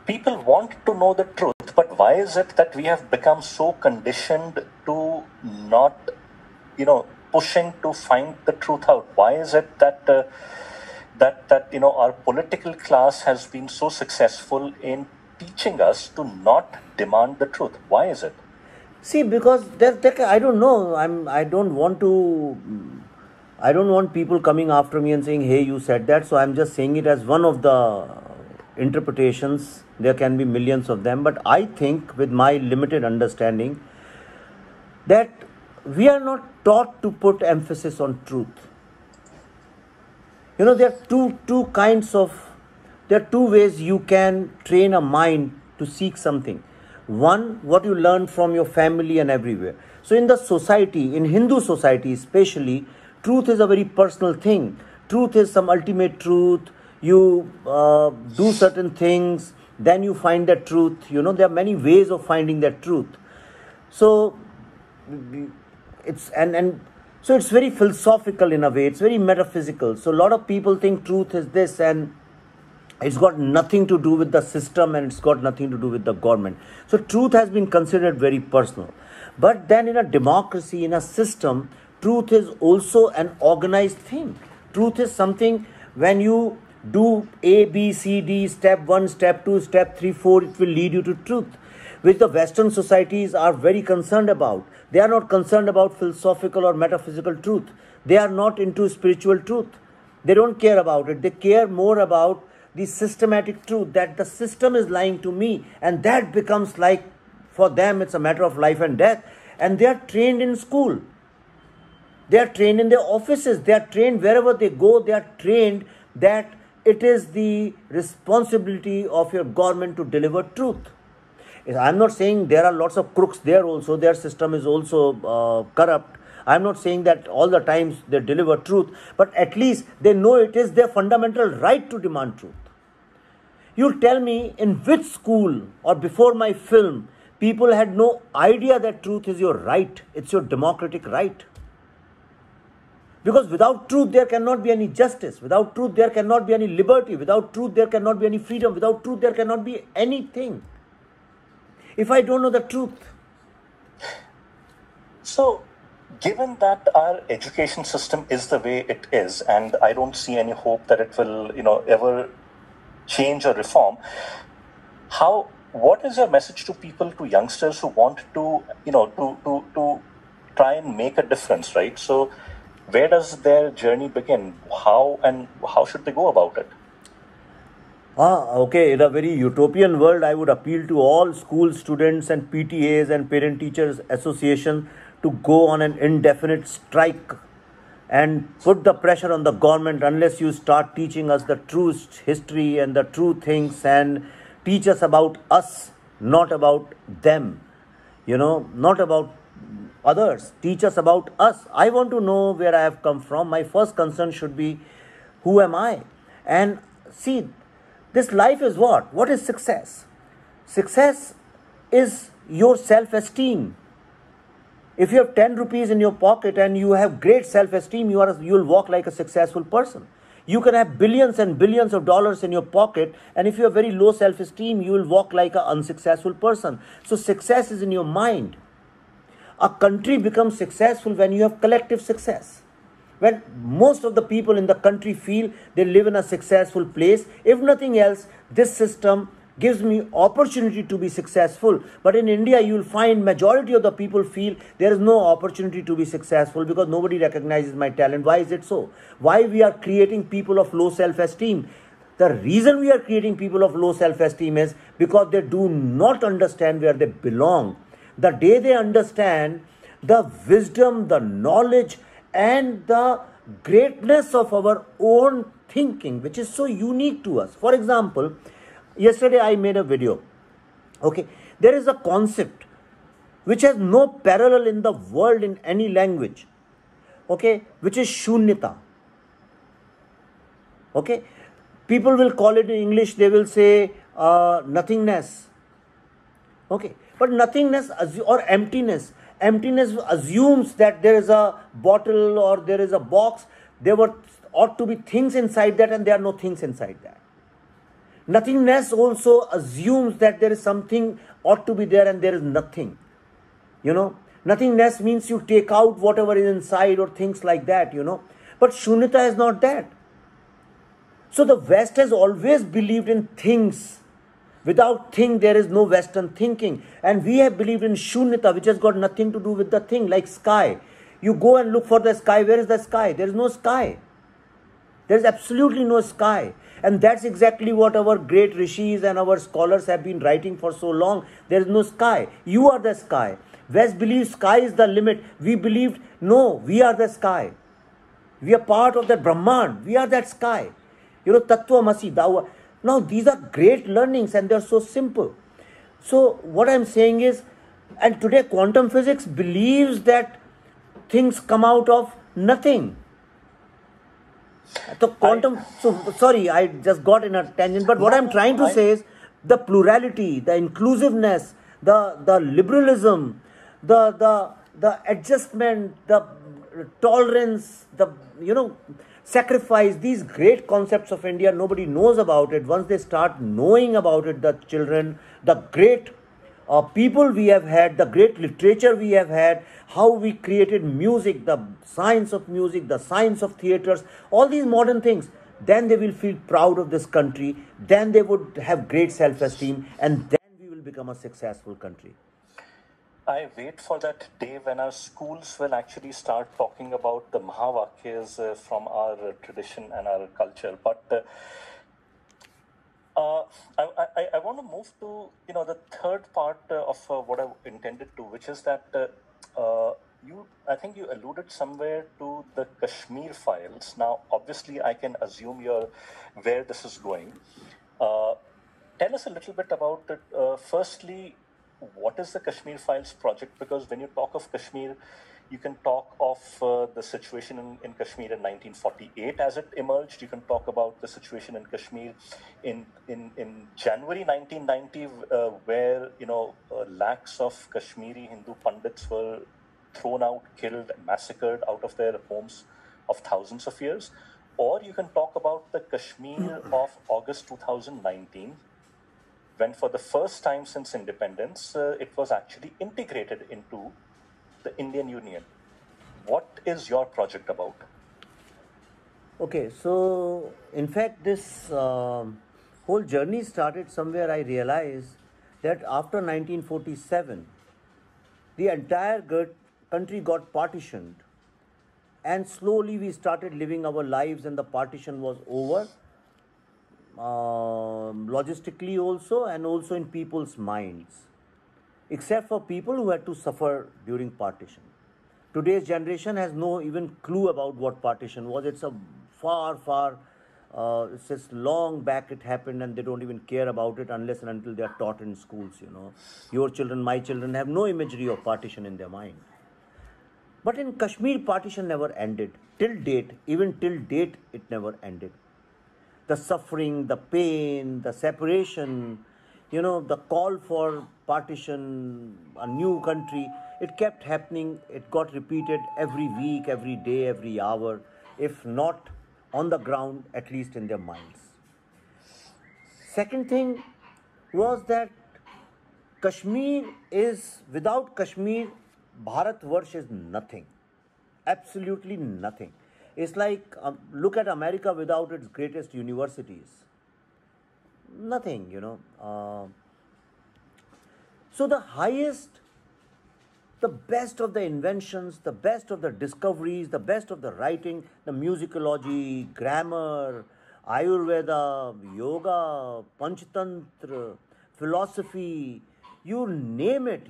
People want to know the truth, but why is it that we have become so conditioned to not, pushing to find the truth out? Why is it that our political class has been so successful in teaching us to not demand the truth? Why is it? See, because I don't know. I don't want people coming after me and saying, "Hey, you said that." So I'm just saying it as one of the interpretations. There can be millions of them, but I think, with my limited understanding, that we are not taught to put emphasis on truth. There are there are two ways you can train a mind to seek something. One, what you learn from your family and everywhere. So in the society, in Hindu society especially, truth is a very personal thing. Truth is some ultimate truth. You do certain things, then you find that truth. There are many ways of finding that truth. So so it's very philosophical in a way. It's very metaphysical. So a lot of people think truth is this, and it's got nothing to do with the system, and it's got nothing to do with the government. So truth has been considered very personal. But then in a democracy, in a system, truth is also an organized thing. Truth is something, when you do A, B, C, D, step 1, step 2, step 3, 4, it will lead you to truth, which the Western societies are very concerned about. They are not concerned about philosophical or metaphysical truth. They are not into spiritual truth. They don't care about it. They care more about the systematic truth, that the system is lying to me, and that becomes like, for them, it's a matter of life and death. And they are trained in school. They are trained in their offices. They are trained wherever they go. They are trained that it is the responsibility of your government to deliver truth. I'm not saying there are lots of crooks there also. Their system is also corrupt. I'm not saying that all the times they deliver truth, but at least they know it is their fundamental right to demand truth. You tell me in which school or before my film, people had no idea that truth is your right. It's your democratic right. Because without truth, there cannot be any justice. Without truth, there cannot be any liberty. Without truth, there cannot be any freedom. Without truth, there cannot be anything. If I don't know the truth. So, given that our education system is the way it is, and I don't see any hope that it will, ever change or reform, what is your message to people, to youngsters who want to, to try and make a difference, right? So, where does their journey begin? How should they go about it? Okay, in a very utopian world, I would appeal to all school students and PTAs and Parent Teachers Association to go on an indefinite strike and put the pressure on the government unless you start teaching us the true history and the true things and teach us about us, not about them, not about others. Teach us about us. I want to know where I have come from. My first concern should be, who am I? And see, this life is what? What is success? Success is your self-esteem. If you have 10 rupees in your pocket and you have great self-esteem, you will walk like a successful person. You can have billions and billions of dollars in your pocket, and if you have very low self-esteem, you will walk like an unsuccessful person. So success is in your mind. A country becomes successful when you have collective success. When most of the people in the country feel they live in a successful place, if nothing else, this system gives me opportunity to be successful. But in India, you will find majority of the people feel there is no opportunity to be successful because nobody recognizes my talent. Why is it so? Why we are creating people of low self-esteem? The reason we are creating people of low self-esteem is because they do not understand where they belong. The day they understand the wisdom, the knowledge, and the greatness of our own thinking, which is so unique to us. For example, yesterday I made a video. Okay, there is a concept which has no parallel in the world in any language. Okay, which is shunyata. Okay, people will call it in English, they will say nothingness. Okay, but nothingness or emptiness. Emptiness assumes that there is a bottle or there is a box. There ought to be things inside that, and there are no things inside that. Nothingness also assumes that there is something ought to be there and there is nothing. Nothingness means you take out whatever is inside or things like that, But Shunyata is not that. So the West has always believed in things. Without thing, there is no Western thinking. And we have believed in Shunyata, which has got nothing to do with the thing, like sky. You go and look for the sky. Where is the sky? There is no sky. There is absolutely no sky. And that's exactly what our great rishis and our scholars have been writing for so long. There is no sky. You are the sky. West believes sky is the limit. We believed, no, we are the sky. We are part of that Brahman. We are that sky. Tattva-masi. Now, these are great learnings and they're so simple. So, what I'm saying is, and today quantum physics believes that things come out of nothing. So sorry, I just got in a tangent, but what I'm trying to say is the plurality, the inclusiveness, the liberalism, the adjustment, the tolerance, sacrifice, these great concepts of India, nobody knows about it. Once they start knowing about it, the children, the great people we have had, the great literature we have had, how we created music, the science of music, the science of theatres, all these modern things, then they will feel proud of this country, then they would have great self-esteem, and then we will become a successful country. I wait for that day when our schools will actually start talking about the Mahavakyas from our tradition and our culture. But I want to move to the third part of what I intended to, which is that I think you alluded somewhere to the Kashmir files. Now, obviously, I can assume where this is going. Tell us a little bit about it. Firstly, what is the Kashmir Files project? Because when you talk of Kashmir, you can talk of the situation in Kashmir in 1948 as it emerged. You can talk about the situation in Kashmir in January 1990, where lakhs of Kashmiri Hindu Pandits were thrown out, killed, massacred out of their homes of thousands of years. Or you can talk about the Kashmir of August 2019, when for the first time since independence, it was actually integrated into the Indian Union. What is your project about? Okay, so in fact, this whole journey started somewhere. I realized that after 1947, the entire country got partitioned, and slowly we started living our lives, and the partition was over, logistically also, and also in people's minds, except for people who had to suffer during partition. Today's generation has no even clue about what partition was. It's a far, it's just long back it happened, and they don't even care about it unless and until they are taught in schools. Your children, my children have no imagery of partition in their mind. But in Kashmir, partition never ended. Till date, even till date, it never ended. The suffering, the pain, the separation, the call for partition, a new country, it kept happening. It got repeated every week, every day, every hour, if not on the ground, at least in their minds. Second thing was that without Kashmir, Bharatvarsh is nothing. Absolutely nothing. It's like, look at America without its greatest universities. Nothing, So the best of the inventions, the best of the discoveries, the best of the writing, the musicology, grammar, Ayurveda, yoga, Panchtantra, philosophy, you name it,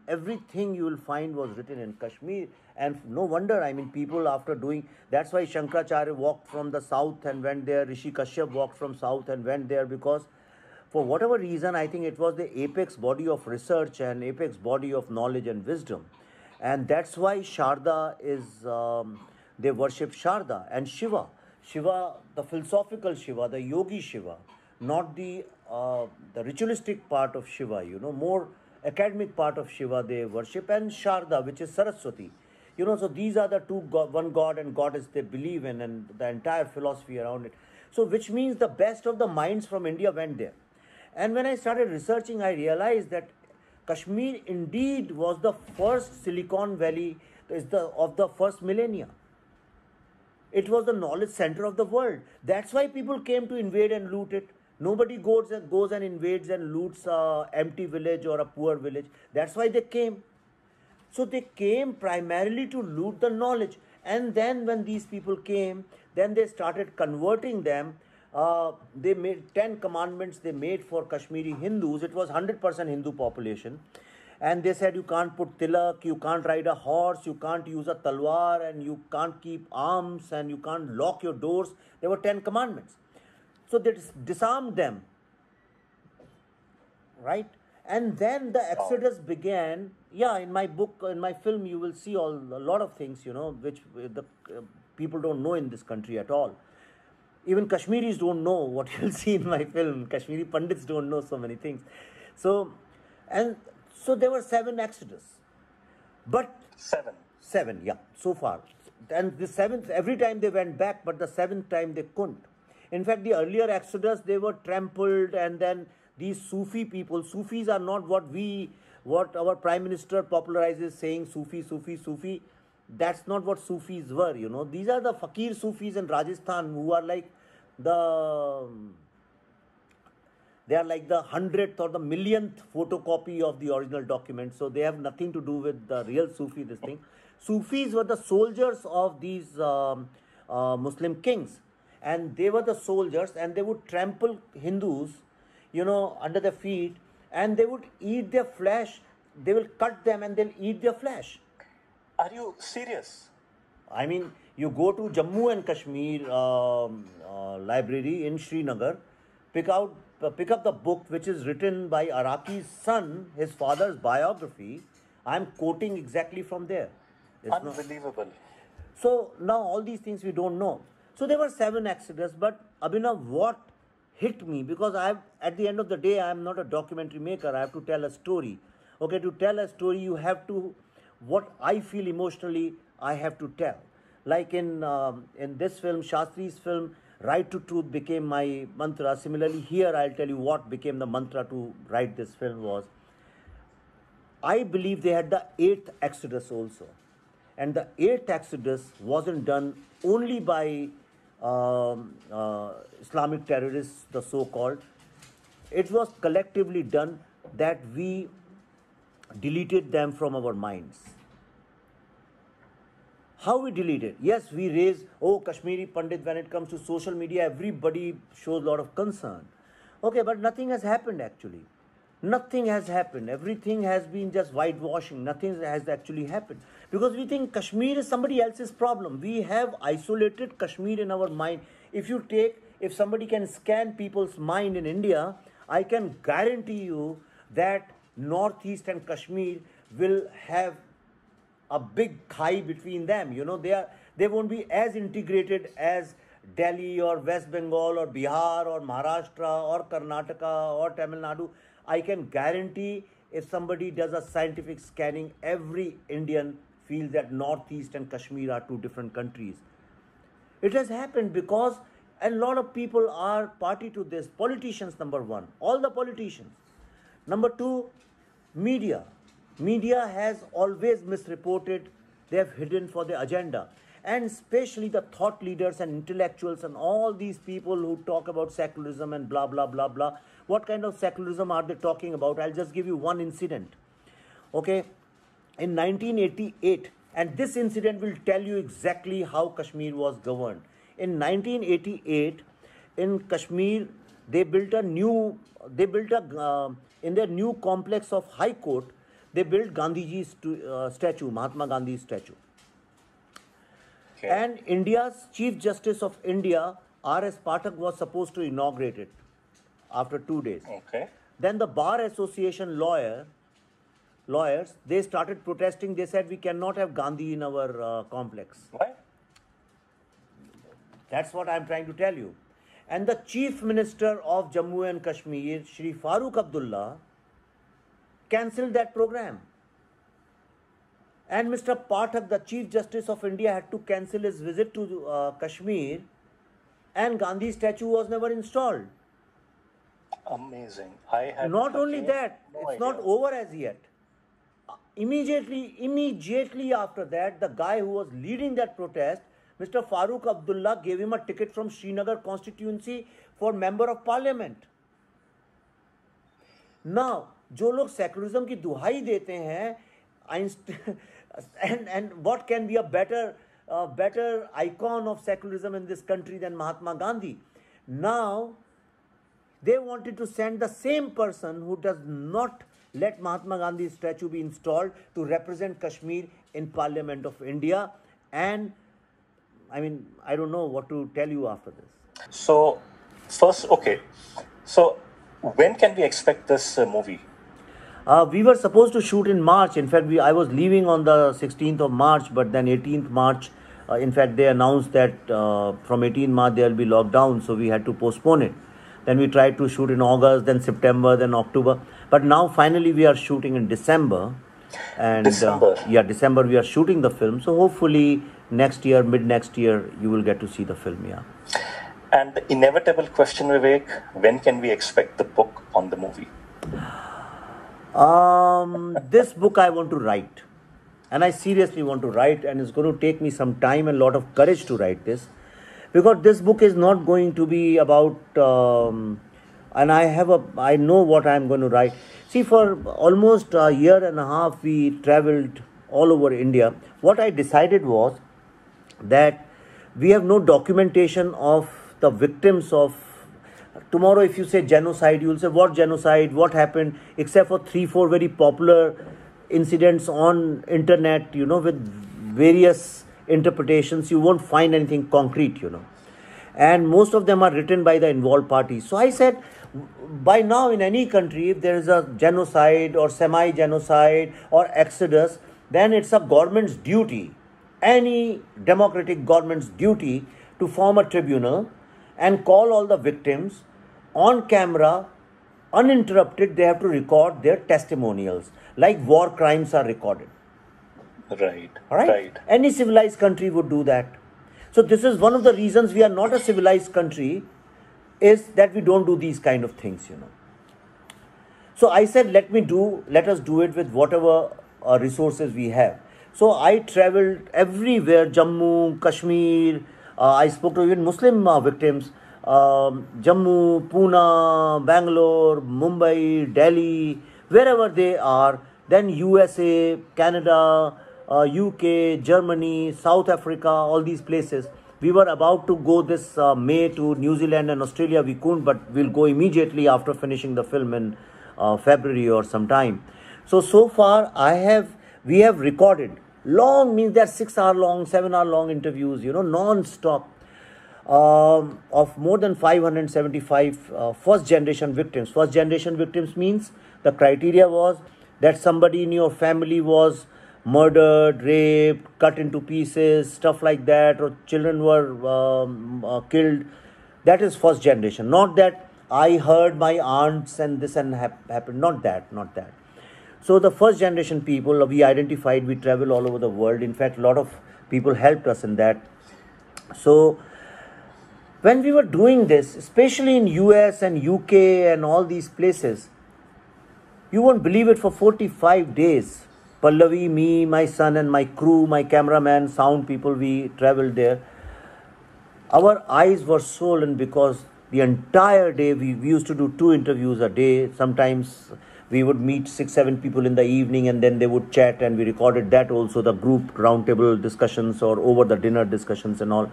everything you will find was written in Kashmir. And no wonder, people after doing, that's why Shankaracharya walked from the south and went there, Rishi Kashyap walked from south and went there, because for whatever reason, I think it was the apex body of research and apex body of knowledge and wisdom. And that's why Sharda is, they worship Sharda and Shiva. Shiva, the philosophical Shiva, the yogi Shiva, not the ritualistic part of Shiva, more academic part of Shiva they worship, and Sharda, which is Saraswati. So these are the two, one God and goddess they believe in, and the entire philosophy around it. So which means the best of the minds from India went there. And when I started researching, I realized that Kashmir indeed was the first Silicon Valley of the first millennia. It was the knowledge center of the world. That's why people came to invade and loot it. Nobody goes and invades and loots an empty village or a poor village. That's why they came. So they came primarily to loot the knowledge. And then when these people came, then they started converting them. They made 10 commandments they made for Kashmiri Hindus. It was 100% Hindu population. And they said you can't put tilak, you can't ride a horse, you can't use a talwar, and you can't keep arms, and you can't lock your doors. There were 10 commandments. So they disarmed them. Right? And then the exodus began. Yeah, in my book, in my film, you will see a lot of things, which the people don't know in this country at all. Even Kashmiris don't know what you'll see in my film. Kashmiri Pandits don't know so many things. So there were 7 exodus. But 7, yeah, so far. And the 7th, every time they went back, but the 7th time they couldn't. In fact, the earlier exodus, they were trampled, and then these Sufi people, Sufis are not what our Prime Minister popularizes, saying Sufi. That's not what Sufis were, These are the Fakir Sufis in Rajasthan who are like they are like the 100th or the millionth photocopy of the original document. So they have nothing to do with the real Sufi, this thing. Sufis were the soldiers of these Muslim kings. And they were the soldiers, and they would trample Hindus, under their feet, and they would eat their flesh. They will cut them and they'll eat their flesh. Are you serious? You go to Jammu and Kashmir library in Srinagar, pick out pick up the book which is written by Araki's son, his father's biography, I'm quoting exactly from there. Unbelievable. So now all these things we don't know. So there were 7 exodus, but Abhinav, what hit me, because at the end of the day, I am not a documentary maker. I have to tell a story. Okay, to tell a story, you have to, what I feel emotionally, I have to tell. Like in this film, Shastri's film, Right to Truth became my mantra. Similarly, here I'll tell you what became the mantra to write this film was. I believe they had the 8th exodus also. And the 8th exodus wasn't done only by Islamic terrorists, the so-called. It was collectively done that we deleted them from our minds. How we delete it? Yes, we raise, Kashmiri Pandit, when it comes to social media, everybody shows a lot of concern. Okay, but nothing has happened actually. Nothing has happened. Everything has been just whitewashing. Nothing has actually happened. Because we think Kashmir is somebody else's problem. We have isolated Kashmir in our mind. If somebody can scan people's mind in India, I can guarantee you that Northeast and Kashmir will have a big khai between them. They won't be as integrated as Delhi or West Bengal or Bihar or Maharashtra or Karnataka or Tamil Nadu. I can guarantee if somebody does a scientific scanning, every Indian feels that Northeast and Kashmir are 2 different countries. It has happened because a lot of people are party to this. Politicians, number 1. All the politicians. Number 2, media. Media has always misreported. They have hidden for their agenda. And especially the thought leaders and intellectuals and all these people who talk about secularism and blah, blah, blah, blah. What kind of secularism are they talking about? I'll just give you one incident. Okay, in 1988, and this incident will tell you exactly how Kashmir was governed. In 1988, in Kashmir, in their new complex of High Court, they built Gandhiji's statue, Mahatma Gandhi's statue. Okay. And India's Chief Justice of India, R.S. Pathak, was supposed to inaugurate it after 2 days. Okay. Then the Bar Association lawyers, they started protesting. They said, we cannot have Gandhi in our complex. Why? That's what I'm trying to tell you. And the Chief Minister of Jammu and Kashmir, Shri Farooq Abdullah, cancelled that program. And Mr. Pathak, the Chief Justice of India, had to cancel his visit to Kashmir, and Gandhi's statue was never installed. Amazing. I had not only that, it's idea. not over as yet. Immediately after that, the guy who was leading that protest, Mr. Farooq Abdullah, gave him a ticket from Srinagar constituency for Member of Parliament. Now, जो लोग secularism की दुहाई देते हैं, and what can be a better icon of secularism in this country than Mahatma Gandhi? Now, they wanted to send the same person who does not let Mahatma Gandhi's statue be installed to represent Kashmir in Parliament of India. And I don't know what to tell you after this. So, first, okay. So, when can we expect this movie? We were supposed to shoot in March. In fact, I was leaving on the 16th of March, but then 18th March, in fact, they announced that from 18th March there will be lockdown, so we had to postpone it. Then we tried to shoot in August, then September, then October. But now finally we are shooting in December. And December we are shooting the film. So hopefully next year, mid-next year, you will get to see the film, yeah. And the inevitable question, Vivek, when can we expect the book on the movie? This book I want to write. And I seriously want to write, and it's going to take me some time and a lot of courage to write this. Because this book is not going to be about, and I know what I'm going to write. See, for almost a year and a half, we traveled all over India. What I decided was that we have no documentation of the victims of, tomorrow if you say genocide, you will say what genocide, what happened, except for 3-4 very popular incidents on internet, with various interpretations. You won't find anything concrete, and most of them are written by the involved parties. So I said, by now in any country, if there is a genocide or semi-genocide or exodus, then it's a government's duty, any democratic government's duty, to form a tribunal and call all the victims on camera, uninterrupted. They have to record their testimonials, like war crimes are recorded. Right. All right? Right. Any civilized country would do that. So this is one of the reasons we are not a civilized country, is that we don't do these kind of things, So I said, let us do it with whatever resources we have. So I traveled everywhere, Jammu, Kashmir. I spoke to even Muslim victims, Jammu, Pune, Bangalore, Mumbai, Delhi, wherever they are. Then USA, Canada, UK, Germany, South Africa, all these places. We were about to go this May to New Zealand and Australia. We couldn't, but we'll go immediately after finishing the film in February or sometime. So far we have recorded long, means they're 6 hour long, 7 hour long interviews, non-stop, of more than 575 first generation victims. First generation victims means the criteria was that somebody in your family was murdered, raped, cut into pieces, stuff like that, or children were killed. That is first generation. Not that I heard my aunts and this and happened. Not that. So the first generation people we identified, we travel all over the world. In fact, a lot of people helped us in that. So when we were doing this, especially in US and UK and all these places, you won't believe it, for 45 days, Pallavi, me, my son and my crew, my cameraman, sound people, we traveled there. Our eyes were swollen because the entire day we used to do 2 interviews a day. Sometimes we would meet 6-7 people in the evening and then they would chat, and we recorded that also, the group roundtable discussions or over the dinner discussions and all.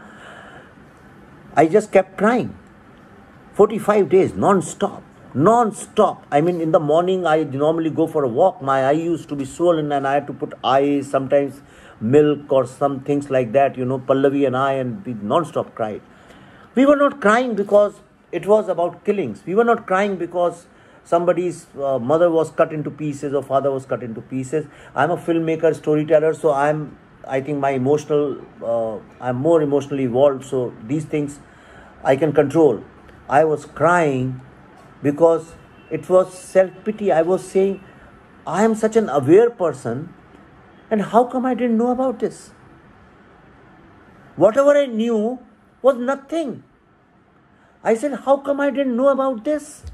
I just kept crying. 45 days, non-stop. I mean, in the morning, I normally go for a walk. My eye used to be swollen and I had to put ice, sometimes milk or some things like that, Pallavi and I, and we non-stop cried. We were not crying because it was about killings. We were not crying because somebody's mother was cut into pieces or father was cut into pieces. I'm a filmmaker, storyteller, so I think I'm more emotionally evolved, so these things I can control. I was crying because it was self-pity. I was saying, I am such an aware person, and how come I didn't know about this? Whatever I knew was nothing. I said, how come I didn't know about this?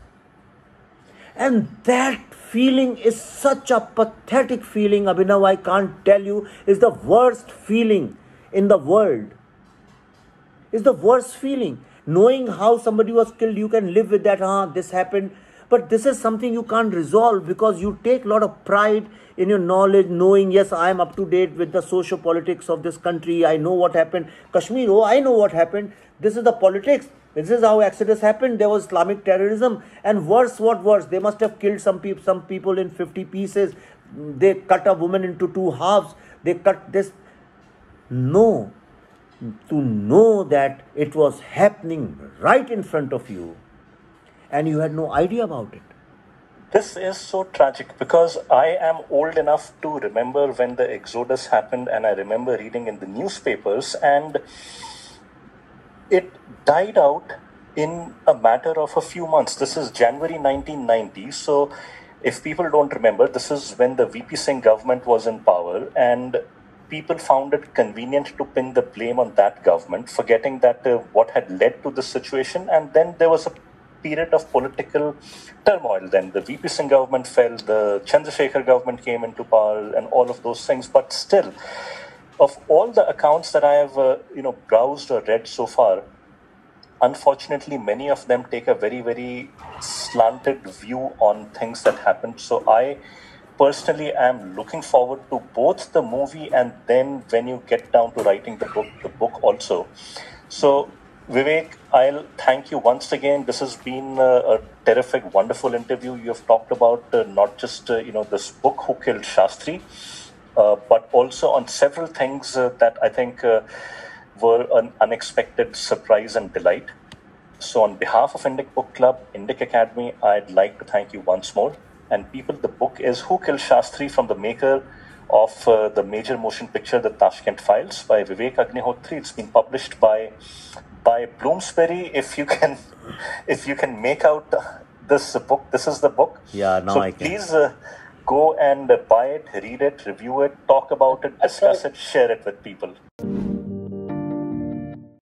And that feeling is such a pathetic feeling, Abhinav, I can't tell you, is the worst feeling in the world. It's the worst feeling. Knowing how somebody was killed, you can live with that, this happened. But this is something you can't resolve because you take a lot of pride in your knowledge, knowing, yes, I am up to date with the socio-politics of this country. I know what happened. Kashmir, I know what happened. This is the politics. This is how Exodus happened. There was Islamic terrorism. And worse, what worse? They must have killed some people in 50 pieces. They cut a woman into 2 halves. They cut this. No. To know that it was happening right in front of you and you had no idea about it. This is so tragic because I am old enough to remember when the Exodus happened, and I remember reading in the newspapers, and it died out in a matter of a few months. This is January 1990. So if people don't remember, this is when the VP Singh government was in power, and people found it convenient to pin the blame on that government, forgetting that what had led to the situation. And then there was a period of political turmoil. Then the VP Singh government fell, the Chandrasekhar government came into power, and all of those things. But still, of all the accounts that I have browsed or read so far, unfortunately, many of them take a very, very slanted view on things that happened. So I personally am looking forward to both the movie and then when you get down to writing the book also. So Vivek, I'll thank you once again. This has been a terrific, wonderful interview. You have talked about not just this book, Who Killed Shastri, but also on several things that I think were an unexpected surprise and delight. So, on behalf of Indic Book Club, Indic Academy, I'd like to thank you once more. And people, the book is Who Killed Shastri, from the maker of the major motion picture, The Tashkent Files, by Vivek Agnihotri. It's been published by Bloomsbury. If you can make out this book, this is the book. Yeah, now so I can. Please go and buy it, read it, review it, talk about it, discuss it, share it with people.